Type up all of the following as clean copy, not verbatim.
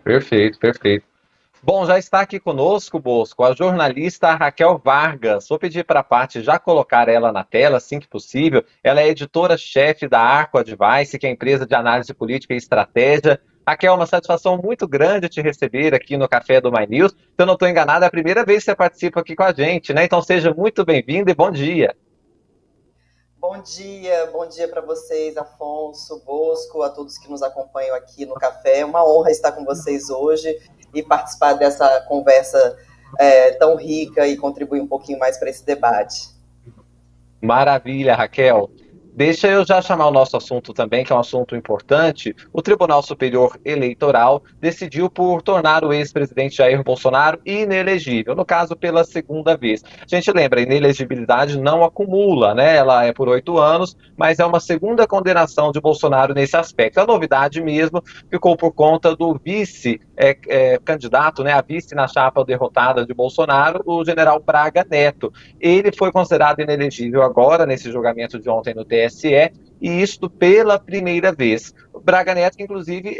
Perfeito, perfeito. Bom, já está aqui conosco, Bosco, a jornalista Raquel Vargas. Vou pedir para a Paty já colocar ela na tela, assim que possível. Ela é editora-chefe da Arco Advice, que é a empresa de análise política e estratégia. Raquel, uma satisfação muito grande te receber aqui no Café do My News. Se eu não estou enganado, é a primeira vez que você participa aqui com a gente, né? Então seja muito bem-vindo e bom dia. Bom dia para vocês, Afonso, Bosco, a todos que nos acompanham aqui no café. É uma honra estar com vocês hoje e participar dessa conversa tão rica e contribuir um pouquinho mais para esse debate. Maravilha, Raquel. Deixa eu já chamar o nosso assunto também, que é um assunto importante. O Tribunal Superior Eleitoral decidiu por tornar o ex-presidente Jair Bolsonaro inelegível, no caso, pela segunda vez. A gente lembra, a inelegibilidade não acumula, né? Ela é por 8 anos, mas é uma segunda condenação de Bolsonaro nesse aspecto. A novidade mesmo ficou por conta do vice-candidato, né? A vice na chapa derrotada de Bolsonaro, o general Braga Neto. Ele foi considerado inelegível agora, nesse julgamento de ontem no TSE, e isto pela primeira vez. O Braga Neto, que inclusive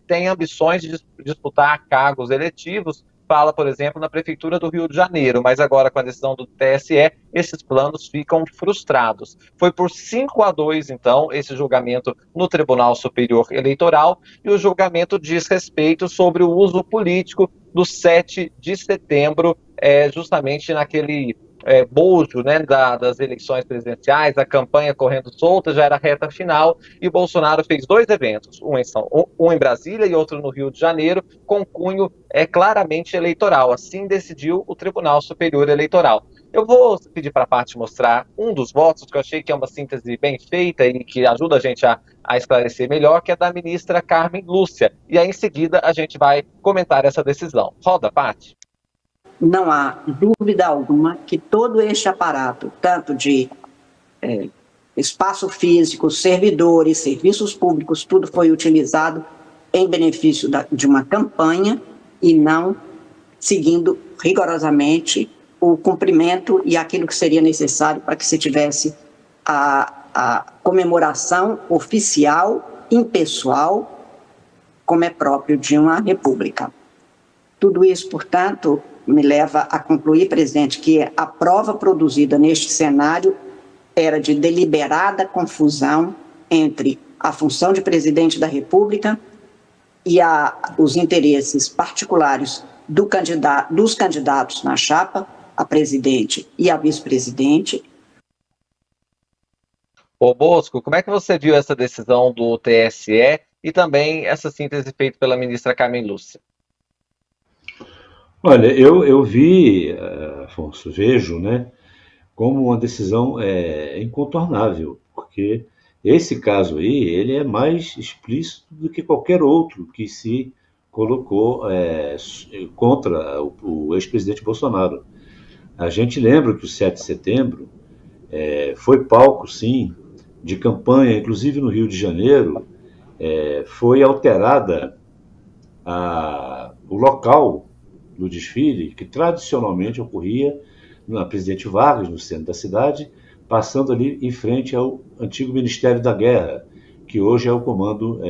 tem ambições de disputar cargos eletivos, fala, por exemplo, na Prefeitura do Rio de Janeiro, mas agora com a decisão do TSE, esses planos ficam frustrados. Foi por 5-2, então, esse julgamento no Tribunal Superior Eleitoral, e o julgamento diz respeito sobre o uso político do 7 de setembro, justamente naquele bojo, né, das eleições presidenciais, a campanha correndo solta, já era reta final, e Bolsonaro fez dois eventos, um em Brasília e outro no Rio de Janeiro, com cunho claramente eleitoral. Assim decidiu o Tribunal Superior Eleitoral. Eu vou pedir para a Paty mostrar um dos votos, que eu achei que é uma síntese bem feita e que ajuda a gente a esclarecer melhor, que é da ministra Carmen Lúcia. E aí, em seguida, a gente vai comentar essa decisão. Roda, Paty. Não há dúvida alguma que todo este aparato, tanto de espaço físico, servidores, serviços públicos, tudo foi utilizado em benefício de uma campanha e não seguindo rigorosamente o cumprimento e aquilo que seria necessário para que se tivesse a comemoração oficial, impessoal, como é próprio de uma república. Tudo isso, portanto, me leva a concluir, presidente, que a prova produzida neste cenário era de deliberada confusão entre a função de presidente da República e os interesses particulares dos candidatos na chapa, a presidente e a vice-presidente. Ô Bosco, como é que você viu essa decisão do TSE e também essa síntese feita pela ministra Carmen Lúcia? Olha, eu vi, Afonso, vejo, né, como uma decisão incontornável, porque esse caso aí, ele é mais explícito do que qualquer outro que se colocou contra o ex-presidente Bolsonaro. A gente lembra que o 7 de setembro foi palco, sim, de campanha, inclusive no Rio de Janeiro, foi alterada o local do desfile, que tradicionalmente ocorria na Presidente Vargas, no centro da cidade, passando ali em frente ao antigo Ministério da Guerra, que hoje é o comando,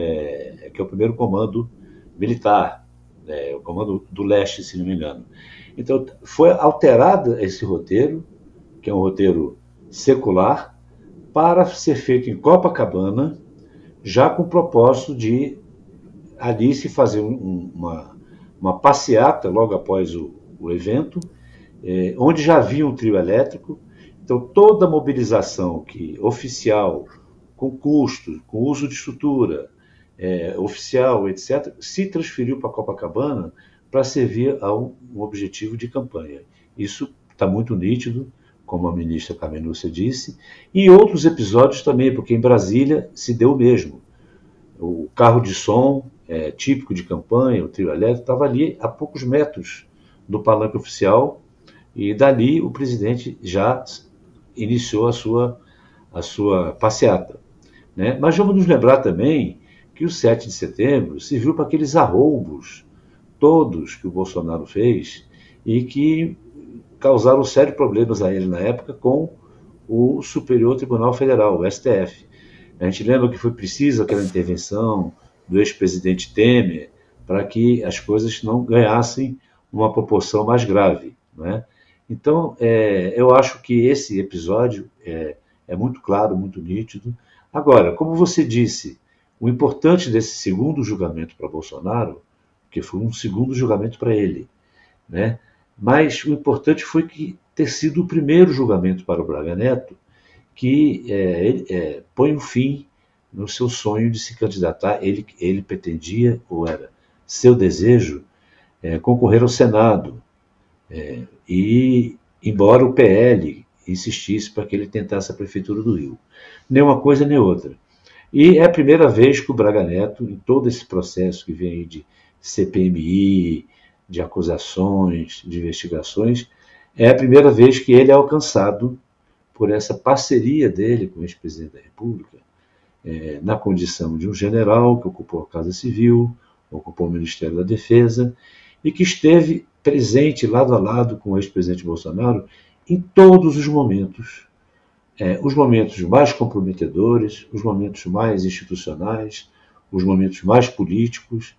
que é o primeiro comando militar, o comando do leste, se não me engano. Então, foi alterado esse roteiro, que é um roteiro secular, para ser feito em Copacabana, já com o propósito de ali se fazer uma passeata logo após o evento, onde já havia um trio elétrico. Então, toda a mobilização oficial, com custo, com uso de estrutura, oficial, etc., se transferiu para Copacabana para servir a um objetivo de campanha. Isso está muito nítido, como a ministra Carmen Lúcia disse, e outros episódios também, porque em Brasília se deu o mesmo. O carro de som, típico de campanha, o trio elétrico, estava ali a poucos metros do palanque oficial, e dali o presidente já iniciou a sua passeata, né? Mas vamos nos lembrar também que o 7 de setembro serviu para aqueles arroubos todos que o Bolsonaro fez e que causaram sérios problemas a ele na época com o Superior Tribunal Federal, o STF. A gente lembra que foi preciso aquela intervenção do ex-presidente Temer para que as coisas não ganhassem uma proporção mais grave, né? Então, eu acho que esse episódio é muito claro, muito nítido. Agora, como você disse, o importante desse segundo julgamento para Bolsonaro, que foi um segundo julgamento para ele, né? Mas o importante foi que ter sido o primeiro julgamento para o Braga Neto, que põe um fim no seu sonho de se candidatar. Ele pretendia, ou era seu desejo, concorrer ao Senado. E, embora o PL insistisse para que ele tentasse a Prefeitura do Rio. Nem uma coisa nem outra. E é a primeira vez que o Braga Neto, em todo esse processo que vem aí de CPMI, de acusações, de investigações, é a primeira vez que ele é alcançado por essa parceria dele com o ex-presidente da República, na condição de um general que ocupou a Casa Civil, ocupou o Ministério da Defesa, e que esteve presente lado a lado com o ex-presidente Bolsonaro em todos os momentos mais comprometedores, os momentos mais institucionais, os momentos mais políticos.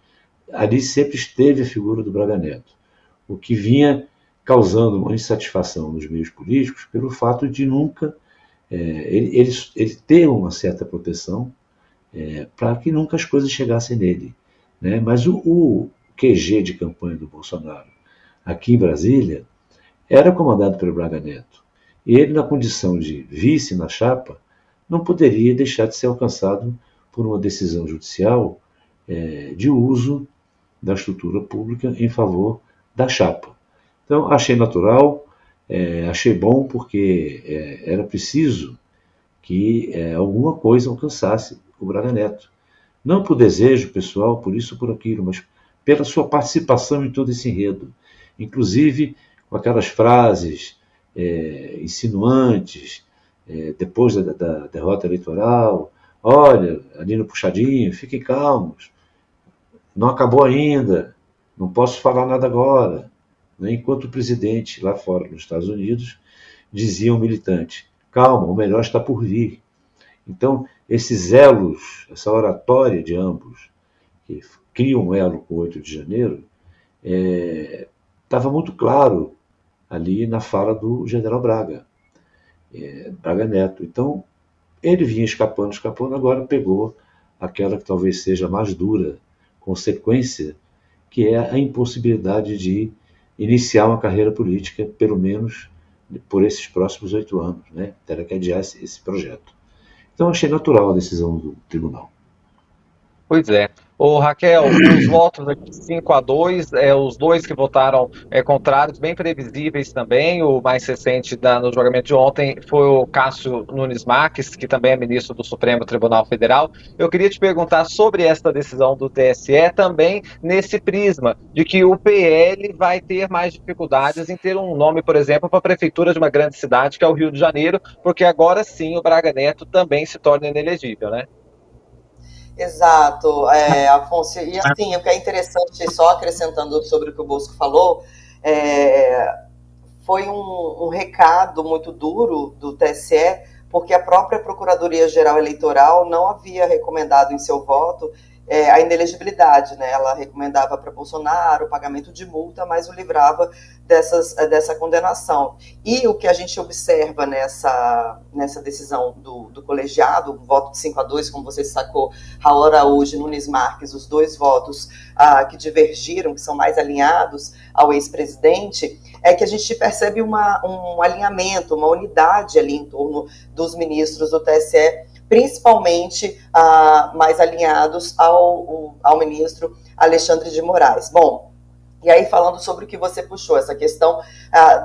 Ali sempre esteve a figura do Braga Neto, o que vinha causando uma insatisfação nos meios políticos pelo fato de nunca ele ter uma certa proteção para que nunca as coisas chegassem nele, né? Mas o QG de campanha do Bolsonaro aqui em Brasília era comandado pelo Braga Neto. E ele, na condição de vice na chapa, não poderia deixar de ser alcançado por uma decisão judicial de uso da estrutura pública em favor da chapa. Então, achei natural, achei bom, porque era preciso que alguma coisa alcançasse o Braga Neto. Não por desejo pessoal, por isso ou por aquilo, mas pela sua participação em todo esse enredo. Inclusive com aquelas frases insinuantes, depois da derrota eleitoral: olha, ali no puxadinho, fiquem calmos, não acabou ainda, não posso falar nada agora. Enquanto o presidente, lá fora, nos Estados Unidos, dizia ao militante: calma, o melhor está por vir. Então, esses elos, essa oratória de ambos, que criam um elo com o 8 de janeiro, estava muito claro ali na fala do general Braga Neto. Então, ele vinha escapando, agora pegou aquela que talvez seja a mais dura consequência, que é a impossibilidade de iniciar uma carreira política, pelo menos por esses próximos 8 anos, né? Terá que adiar esse projeto. Então, achei natural a decisão do tribunal. Pois é. Ô, Raquel, os votos aqui 5-2, os dois que votaram contrários, bem previsíveis também. O mais recente no julgamento de ontem foi o Cássio Nunes Marques, que também é ministro do Supremo Tribunal Federal. Eu queria te perguntar sobre esta decisão do TSE, também nesse prisma de que o PL vai ter mais dificuldades em ter um nome, por exemplo, para a prefeitura de uma grande cidade, que é o Rio de Janeiro, porque agora sim o Braga Neto também se torna inelegível, né? Exato, Afonso, e assim, o que é interessante, só acrescentando sobre o que o Bosco falou, foi um recado muito duro do TSE, porque a própria Procuradoria-Geral Eleitoral não havia recomendado em seu voto a inelegibilidade, né? Ela recomendava para Bolsonaro o pagamento de multa, mas o livrava dessa condenação. E o que a gente observa nessa decisão do colegiado, o voto de 5-2, como você destacou, Raul Araújo e Nunes Marques, os dois votos que divergiram, que são mais alinhados ao ex-presidente, é que a gente percebe um alinhamento, uma unidade ali em torno dos ministros do TSE, principalmente mais alinhados ao ministro Alexandre de Moraes. Bom, e aí falando sobre o que você puxou, essa questão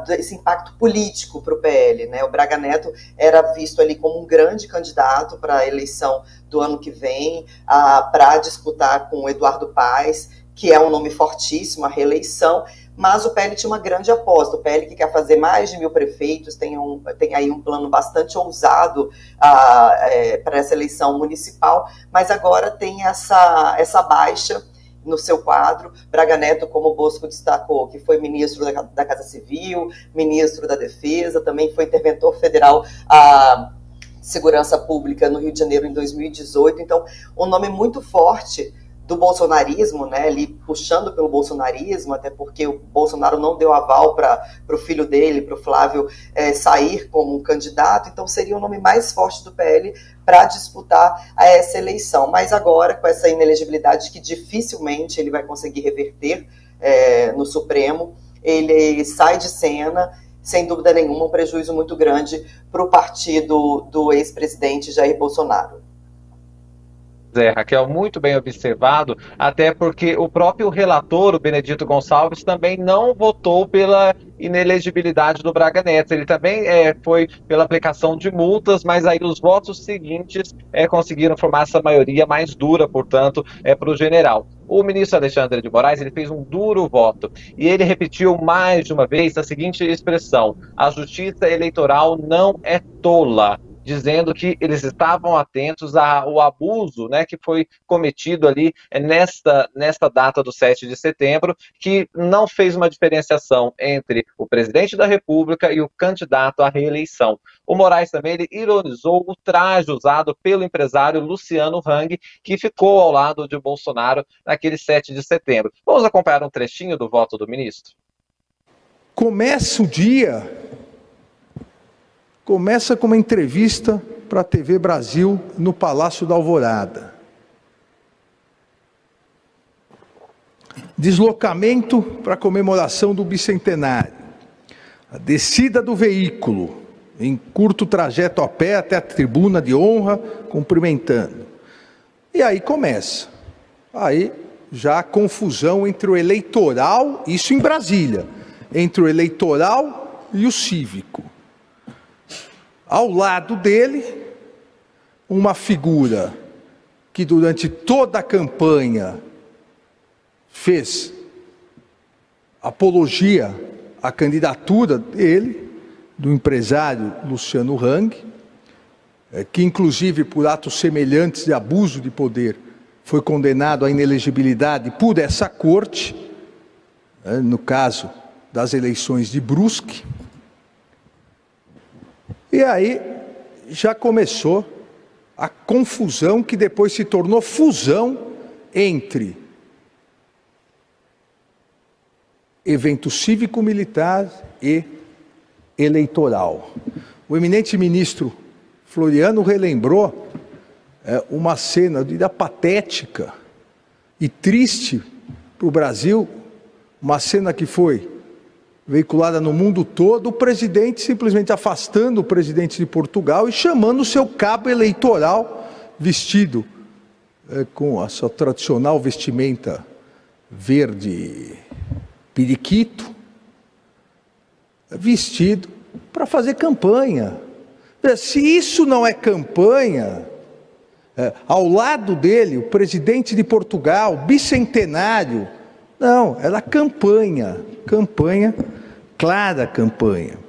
desse impacto político para o PL, né? O Braga Neto era visto ali como um grande candidato para a eleição do ano que vem, para disputar com o Eduardo Paes, que é um nome fortíssimo, a reeleição, mas o PL tinha uma grande aposta. O PL, que quer fazer mais de 1.000 prefeitos, tem aí um plano bastante ousado para essa eleição municipal, mas agora tem essa baixa no seu quadro. Braga Neto, como o Bosco destacou, que foi ministro da Casa Civil, ministro da Defesa, também foi interventor federal à Segurança Pública no Rio de Janeiro em 2018. Então, um nome muito forte do bolsonarismo, né, ali puxando pelo bolsonarismo, até porque o Bolsonaro não deu aval para o filho dele, para o Flávio, sair como candidato, então seria o nome mais forte do PL para disputar essa eleição. Mas agora, com essa inelegibilidade que dificilmente ele vai conseguir reverter no Supremo, ele sai de cena, sem dúvida nenhuma, um prejuízo muito grande para o partido do ex-presidente Jair Bolsonaro. Raquel, muito bem observado, até porque o próprio relator, o Benedito Gonçalves, também não votou pela inelegibilidade do Braga Neto. Ele também foi pela aplicação de multas, mas aí os votos seguintes conseguiram formar essa maioria mais dura, portanto, para o general. O ministro Alexandre de Moraes ele fez um duro voto e ele repetiu mais de uma vez a seguinte expressão: a justiça eleitoral não é tola, dizendo que eles estavam atentos ao abuso, né, que foi cometido ali nesta data do 7 de setembro, que não fez uma diferenciação entre o presidente da República e o candidato à reeleição. O Moraes também ele ironizou o traje usado pelo empresário Luciano Hang, que ficou ao lado de Bolsonaro naquele 7 de setembro. Vamos acompanhar um trechinho do voto do ministro? Começa o dia... Começa com uma entrevista para a TV Brasil no Palácio da Alvorada. Deslocamento para a comemoração do bicentenário. A descida do veículo, em curto trajeto a pé até a tribuna de honra, cumprimentando. E aí começa. Aí já a confusão entre o eleitoral, isso em Brasília, entre o eleitoral e o cívico. Ao lado dele, uma figura que durante toda a campanha fez apologia à candidatura dele, do empresário Luciano Hang, que inclusive por atos semelhantes de abuso de poder foi condenado à inelegibilidade por essa corte, no caso das eleições de Brusque. E aí já começou a confusão que depois se tornou fusão entre evento cívico-militar e eleitoral. O eminente ministro Floriano relembrou uma cena patética e triste para o Brasil, uma cena que foi veiculada no mundo todo, o presidente simplesmente afastando o presidente de Portugal e chamando o seu cabo eleitoral, vestido com a sua tradicional vestimenta verde periquito, vestido para fazer campanha. Se isso não é campanha, ao lado dele, o presidente de Portugal, bicentenário, não, era campanha, clara campanha.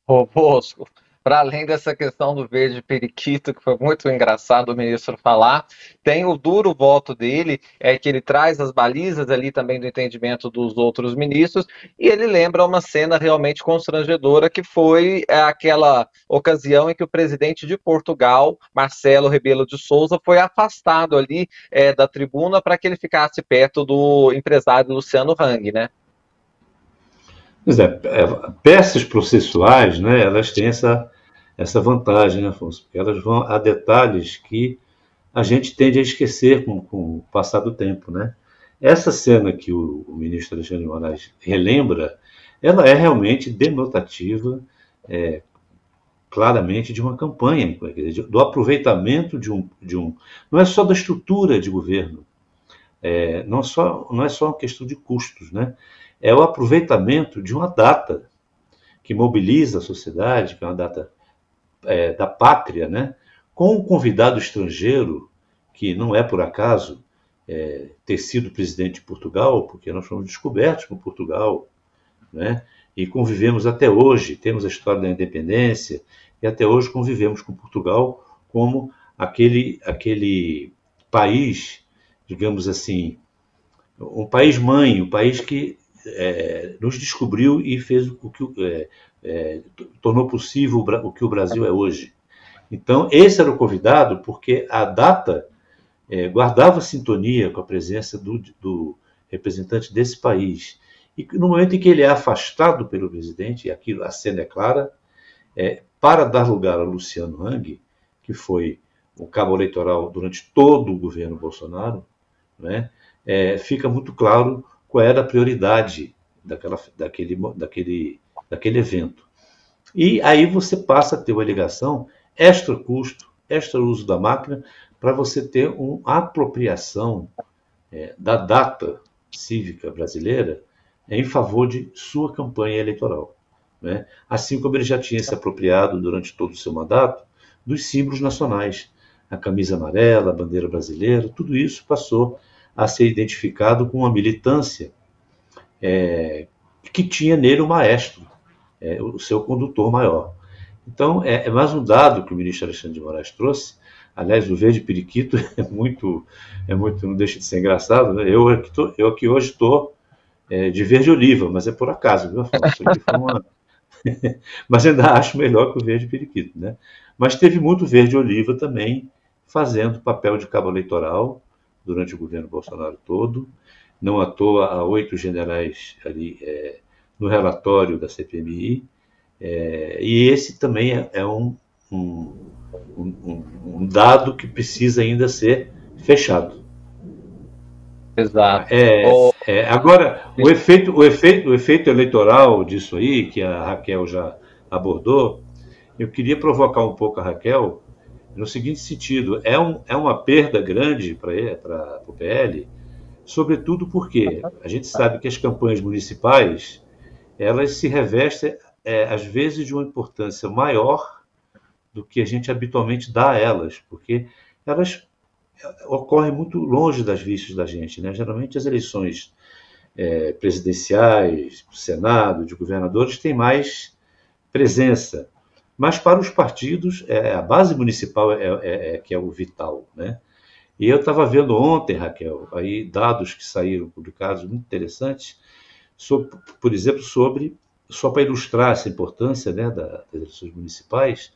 Ô, Bosco, para além dessa questão do verde periquito, que foi muito engraçado o ministro falar, tem o duro voto dele, que ele traz as balizas ali também do entendimento dos outros ministros, e ele lembra uma cena realmente constrangedora, que foi aquela ocasião em que o presidente de Portugal, Marcelo Rebelo de Sousa, foi afastado ali da tribuna para que ele ficasse perto do empresário Luciano Hang, né? Pois peças processuais, né, elas têm essa vantagem, né, Afonso? Porque elas vão a detalhes que a gente tende a esquecer com o passar do tempo, né? Essa cena que o ministro Alexandre de Moraes relembra, ela é realmente denotativa, claramente, de uma campanha, do aproveitamento de um... Não é só da estrutura de governo, não é só uma questão de custos, né? É o aproveitamento de uma data que mobiliza a sociedade, que é uma data da pátria, né? Com um convidado estrangeiro, que não é por acaso ter sido presidente de Portugal, porque nós fomos descobertos por Portugal, né? E convivemos até hoje, temos a história da independência, e até hoje convivemos com Portugal como aquele país, digamos assim, um país mãe, um país que nos descobriu e fez o que tornou possível o que o Brasil é hoje. Então, esse era o convidado, porque a data guardava sintonia com a presença do representante desse país. E no momento em que ele é afastado pelo presidente, e aquilo, a cena é clara, para dar lugar a Luciano Hang, que foi o cabo eleitoral durante todo o governo Bolsonaro, né, fica muito claro qual era a prioridade daquele evento. E aí você passa a ter uma ligação extra custo, extra uso da máquina, para você ter uma apropriação da data cívica brasileira em favor de sua campanha eleitoral, né? Assim como ele já tinha se apropriado durante todo o seu mandato dos símbolos nacionais, a camisa amarela, a bandeira brasileira, tudo isso passou a ser identificado com uma militância que tinha nele o maestro, o seu condutor maior. Então, é mais um dado que o ministro Alexandre de Moraes trouxe. Aliás, o verde periquito é muito, não deixa de ser engraçado, né? Eu aqui hoje estou de verde oliva, mas é por acaso, viu, Afonso? Mas ainda acho melhor que o verde periquito, né? Mas teve muito verde oliva também fazendo papel de cabo eleitoral durante o governo Bolsonaro todo. Não à toa, há 8 generais ali no relatório da CPMI, e esse também é um dado que precisa ainda ser fechado. Exato. Agora, o efeito eleitoral disso aí, que a Raquel já abordou, eu queria provocar um pouco a Raquel no seguinte sentido: é uma perda grande para o PL, sobretudo porque a gente sabe que as campanhas municipais elas se revestem, às vezes, de uma importância maior do que a gente habitualmente dá a elas, porque elas ocorrem muito longe das vistas da gente, né? Geralmente as eleições presidenciais, do Senado, de governadores, têm mais presença, mas para os partidos a base municipal que é o vital, né? E eu estava vendo ontem, Raquel, aí dados que saíram publicados muito interessantes, por exemplo, só para ilustrar essa importância, né, das eleições municipais,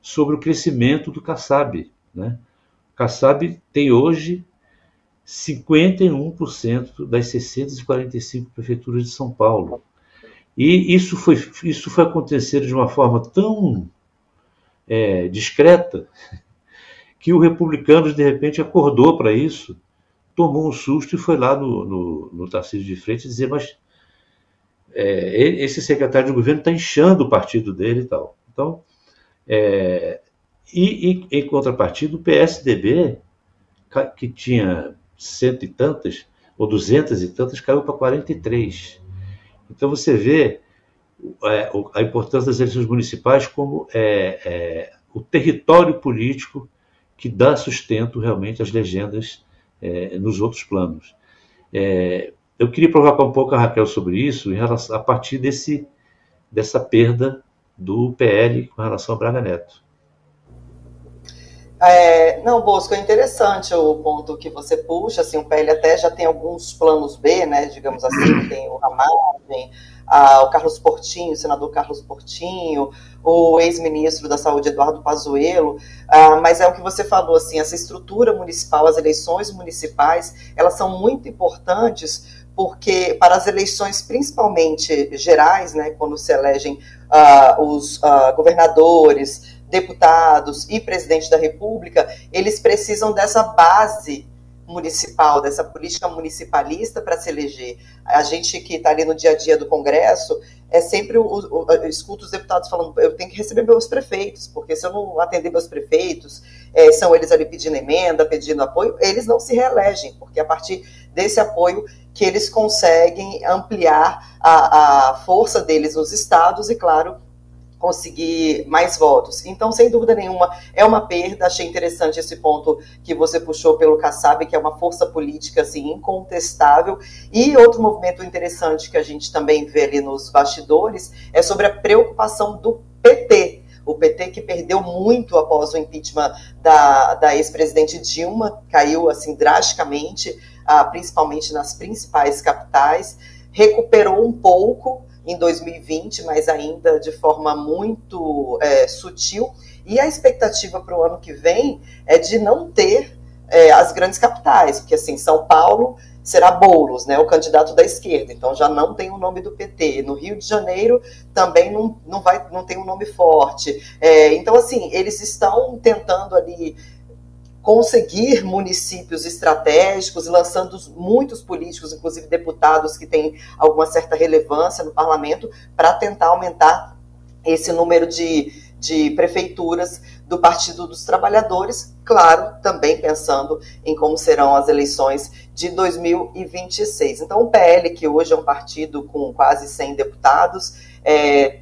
sobre o crescimento do Kassab, né? O Kassab tem hoje 51% das 645 prefeituras de São Paulo. E isso foi acontecer de uma forma tão discreta que o Republicanos, de repente, acordou para isso, tomou um susto e foi lá no Tarcísio de Freitas dizer: mas esse secretário de governo está inchando o partido dele e tal. Então, e em contrapartida, o PSDB, que tinha 100 e tantas, ou 200 e tantas, caiu para 43. Então você vê a importância das eleições municipais como o território político que dá sustento realmente às legendas nos outros planos. Eu queria provocar um pouco a Raquel sobre isso a partir dessa perda do PL com relação a Braga Neto. Não, Bosco, é interessante o ponto que você puxa, assim, o PL até já tem alguns planos B, né, digamos assim, tem o Ramagem, o Carlos Portinho, o senador Carlos Portinho, o ex-ministro da Saúde, Eduardo Pazuello, mas é o que você falou, assim, essa estrutura municipal, as eleições municipais, elas são muito importantes, porque para as eleições, principalmente gerais, né, quando se elegem os governadores, deputados e presidente da República, eles precisam dessa base municipal, dessa política municipalista para se eleger. A gente que está ali no dia a dia do Congresso, sempre escuta os deputados falando: eu tenho que receber meus prefeitos, porque se eu não atender meus prefeitos, são eles ali pedindo emenda, pedindo apoio, eles não se reelegem, porque é a partir desse apoio que eles conseguem ampliar a força deles nos estados e, claro, conseguir mais votos. Então, sem dúvida nenhuma, é uma perda. Achei interessante esse ponto que você puxou pelo Kassab, que é uma força política assim, incontestável. E outro movimento interessante que a gente também vê ali nos bastidores é sobre a preocupação do PT. O PT, que perdeu muito após o impeachment da ex-presidente Dilma, caiu assim drasticamente, principalmente nas principais capitais, recuperou um pouco em 2020, mas ainda de forma muito sutil, e a expectativa para o ano que vem é de não ter as grandes capitais, porque assim, São Paulo será Boulos, né, o candidato da esquerda, então já não tem o nome do PT. No Rio de Janeiro também não tem um nome forte. Então, assim, eles estão tentando ali conseguir municípios estratégicos, lançando muitos políticos, inclusive deputados que têm alguma certa relevância no parlamento, para tentar aumentar esse número de prefeituras do Partido dos Trabalhadores, claro, também pensando em como serão as eleições de 2026. Então, o PL, que hoje é um partido com quase 100 deputados,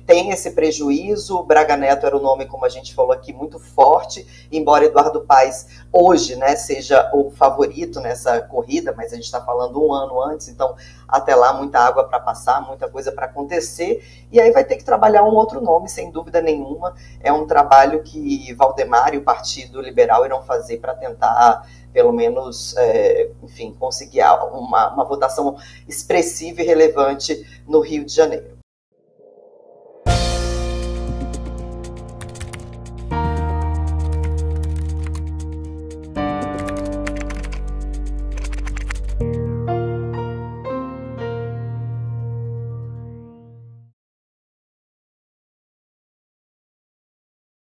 tem esse prejuízo. Braga Neto era o nome, como a gente falou aqui, muito forte, embora Eduardo Paes hoje, né, seja o favorito nessa corrida, mas a gente está falando um ano antes, então até lá muita água para passar, muita coisa para acontecer, e aí vai ter que trabalhar um outro nome, sem dúvida nenhuma. É um trabalho que Valdemar e o Partido Liberal irão fazer para tentar, pelo menos, enfim, conseguir uma votação expressiva e relevante no Rio de Janeiro.